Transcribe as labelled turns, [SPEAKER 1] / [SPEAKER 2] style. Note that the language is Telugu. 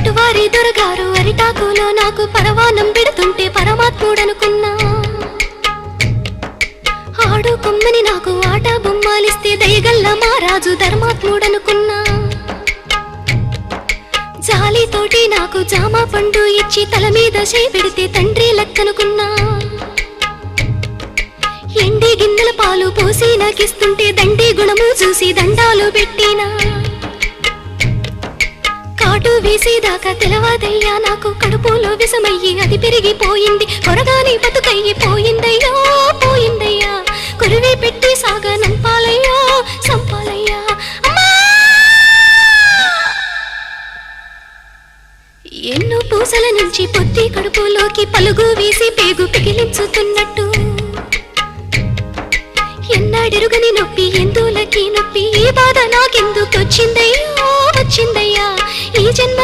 [SPEAKER 1] పటువారి దొరగారు అరిటాకులో నాకు పరవానం పెడుతుంటే పరమాత్ముడనుకున్నా. ఆడు కొమ్మని నాకు ఆట బొమ్మాలిస్తే దయగల్ల మారాజు ధర్మాత్ముడనుకున్నా. జాలితోటి నాకు జామ పండు ఇచ్చి తల మీద చేయి పెడితే తండ్రి లెక్కనుకున్నా. ఎండి గిన్నెల పాలు పోసి నాకిస్తుంటే దండి గుణము చూసి దండాలు పెట్టినా. కాటు వేసేదాకా తెలవాదయ్యా నాకు కడుపులో విషమయ్యి అది పెరిగిపోయింది. కొరగాని బతుకయ్యి పోయిందయ్యో పోయిందయ్యా. కొరివి పెట్టి సాగా నంపాలయ్యో సంపాలయ్యా. ఎన్నో పూసల నుంచి పొత్తి కడుపులోకి పలుగు వేసి పేగు పిగిలించుతున్నట్టు. ఎన్నాడెరుగని నొప్పి ఎందులకి నొప్పి ఈ బాధ నాకెందుకు వచ్చిందయ్యో వచ్చిందయ్యా. ఈ జన్మ